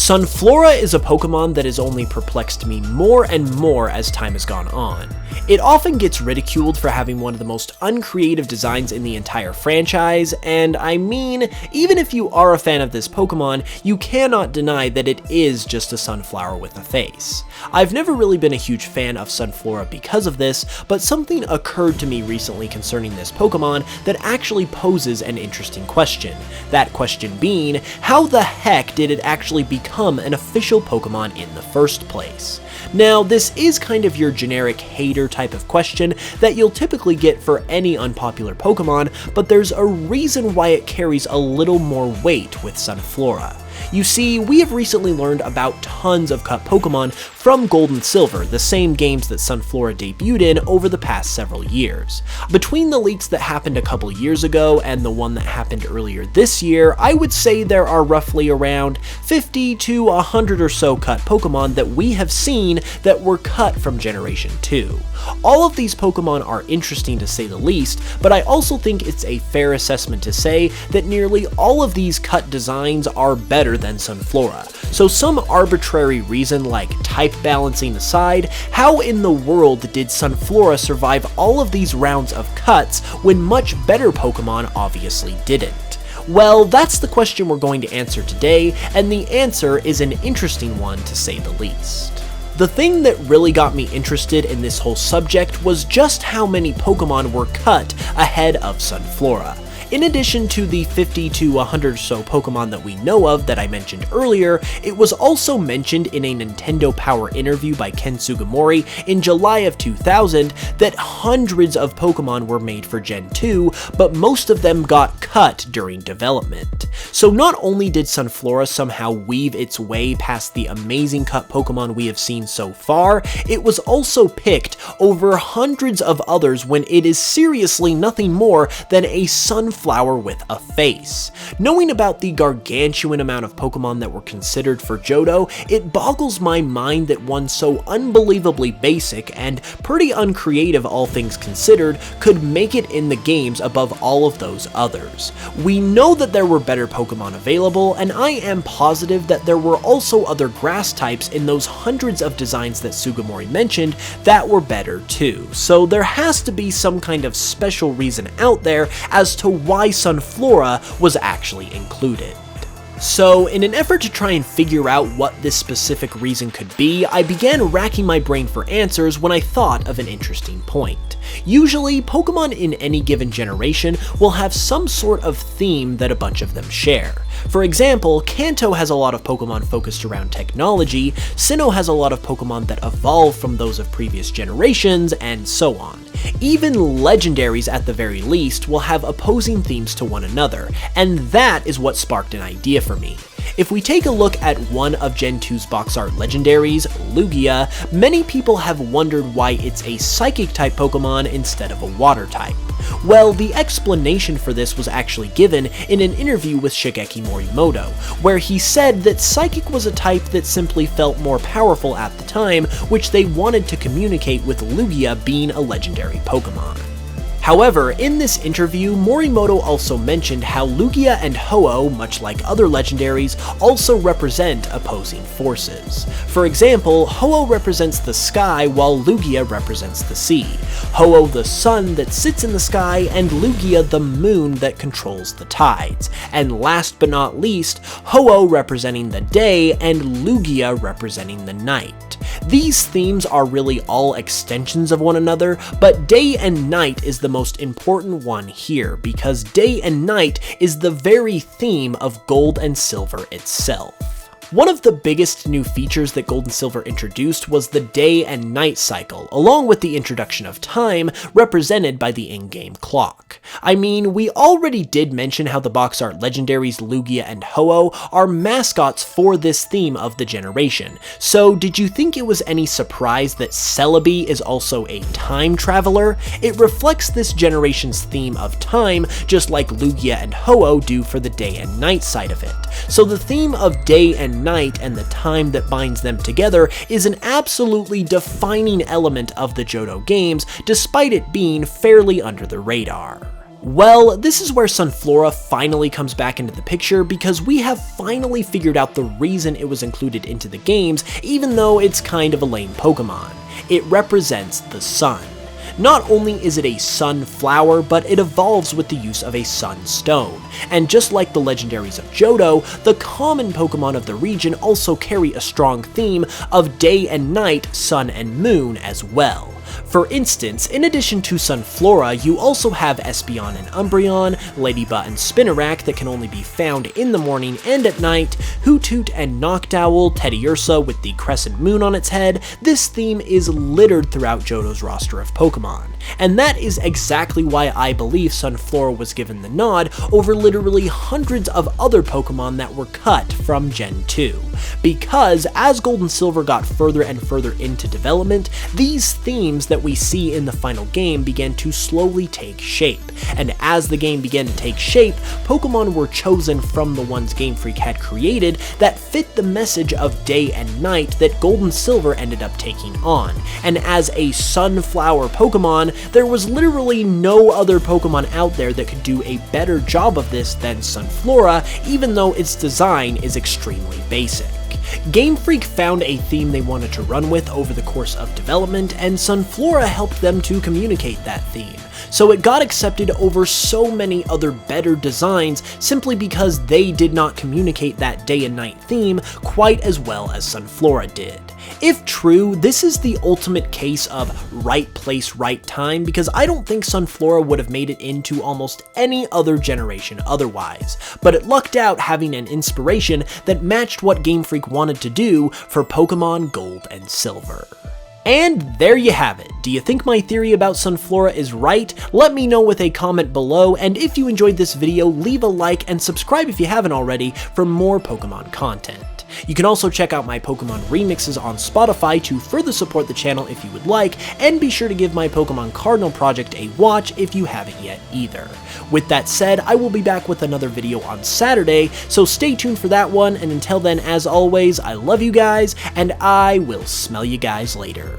Sunflora is a Pokemon that has only perplexed me more and more as time has gone on. It often gets ridiculed for having one of the most uncreative designs in the entire franchise, and I mean, even if you are a fan of this Pokemon, you cannot deny that it is just a sunflower with a face. I've never really been a huge fan of Sunflora because of this, but something occurred to me recently concerning this Pokemon that actually poses an interesting question. That question being, how the heck did it actually become an official Pokemon in the first place? Now, this is kind of your generic hater type of question that you'll typically get for any unpopular Pokemon, but there's a reason why it carries a little more weight with Sunflora. You see, we have recently learned about tons of cut Pokemon from Gold and Silver, the same games that Sunflora debuted in over the past several years. Between the leaks that happened a couple years ago and the one that happened earlier this year, I would say there are roughly around 50 to 100 or so cut Pokemon that we have seen that were cut from Generation 2. All of these Pokemon are interesting to say the least, but I also think it's a fair assessment to say that nearly all of these cut designs are better than Sunflora. So some arbitrary reason like type balancing aside, how in the world did Sunflora survive all of these rounds of cuts when much better Pokemon obviously didn't? Well, that's the question we're going to answer today, and the answer is an interesting one to say the least. The thing that really got me interested in this whole subject was just how many Pokemon were cut ahead of Sunflora. In addition to the 50 to 100 or so Pokemon that we know of that I mentioned earlier, it was also mentioned in a Nintendo Power interview by Ken Sugimori in July of 2000 that hundreds of Pokemon were made for Gen 2, but most of them got cut during development. So not only did Sunflora somehow weave its way past the amazing cut Pokemon we have seen so far, it was also picked over hundreds of others when it is seriously nothing more than a sunflower with a face. Knowing about the gargantuan amount of Pokemon that were considered for Johto, it boggles my mind that one so unbelievably basic and pretty uncreative all things considered could make it in the games above all of those others. We know that there were better Pokemon available, and I am positive that there were also other grass types in those hundreds of designs that Sugimori mentioned that were better too. So there has to be some kind of special reason out there as to why Sunflora was actually included. So, in an effort to try and figure out what this specific reason could be, I began racking my brain for answers when I thought of an interesting point. Usually, Pokemon in any given generation will have some sort of theme that a bunch of them share. For example, Kanto has a lot of Pokemon focused around technology, Sinnoh has a lot of Pokemon that evolve from those of previous generations, and so on. Even legendaries at the very least will have opposing themes to one another, and that is what sparked an idea for me. If we take a look at one of Gen 2's box art legendaries, Lugia, many people have wondered why it's a psychic type Pokemon instead of a water type. Well, the explanation for this was actually given in an interview with Shigeki Morimoto, where he said that Psychic was a type that simply felt more powerful at the time, which they wanted to communicate with Lugia being a legendary Pokemon. However, in this interview, Morimoto also mentioned how Lugia and Ho-Oh, much like other legendaries, also represent opposing forces. For example, Ho-Oh represents the sky while Lugia represents the sea. Ho-Oh the sun that sits in the sky, and Lugia the moon that controls the tides. And last but not least, Ho-Oh representing the day and Lugia representing the night. These themes are really all extensions of one another, but day and night is the most important one here, because day and night is the very theme of Gold and Silver itself. One of the biggest new features that Gold and Silver introduced was the day and night cycle, along with the introduction of time, represented by the in-game clock. I mean, we already did mention how the box art legendaries Lugia and Ho-Oh are mascots for this theme of the generation, so did you think it was any surprise that Celebi is also a time traveler? It reflects this generation's theme of time, just like Lugia and Ho-Oh do for the day and night side of it. So the theme of day and night and the time that binds them together is an absolutely defining element of the Johto games, despite it being fairly under the radar. Well, this is where Sunflora finally comes back into the picture because we have finally figured out the reason it was included into the games, even though it's kind of a lame Pokemon. It represents the sun. Not only is it a sunflower, but it evolves with the use of a sunstone. And just like the legendaries of Johto, the common Pokemon of the region also carry a strong theme of day and night, sun and moon as well. For instance, in addition to Sunflora, you also have Espeon and Umbreon, Ladybug and Spinarak that can only be found in the morning and at night, Hoothoot and Noctowl, Teddiursa with the crescent moon on its head. This theme is littered throughout Johto's roster of Pokemon. And that is exactly why I believe Sunflora was given the nod over literally hundreds of other Pokemon that were cut from Gen 2. Because as Gold and Silver got further and further into development, these themes that we see in the final game began to slowly take shape. And as the game began to take shape, Pokemon were chosen from the ones Game Freak had created that fit the message of day and night that Gold and Silver ended up taking on. And as a sunflower Pokemon, there was literally no other Pokemon out there that could do a better job of this than Sunflora, even though its design is extremely basic. Game Freak found a theme they wanted to run with over the course of development, and Sunflora helped them to communicate that theme. So it got accepted over so many other better designs simply because they did not communicate that day and night theme quite as well as Sunflora did. If true, this is the ultimate case of right place, right time, because I don't think Sunflora would have made it into almost any other generation otherwise, but it lucked out having an inspiration that matched what Game Freak wanted to do for Pokemon Gold and Silver. And there you have it. Do you think my theory about Sunflora is right? Let me know with a comment below, and if you enjoyed this video, leave a like and subscribe if you haven't already for more Pokemon content. You can also check out my Pokemon remixes on Spotify to further support the channel if you would like, and be sure to give my Pokemon Cardinal project a watch if you haven't yet either. With that said, I will be back with another video on Saturday, so stay tuned for that one, and until then, as always, I love you guys, and I will smell you guys later.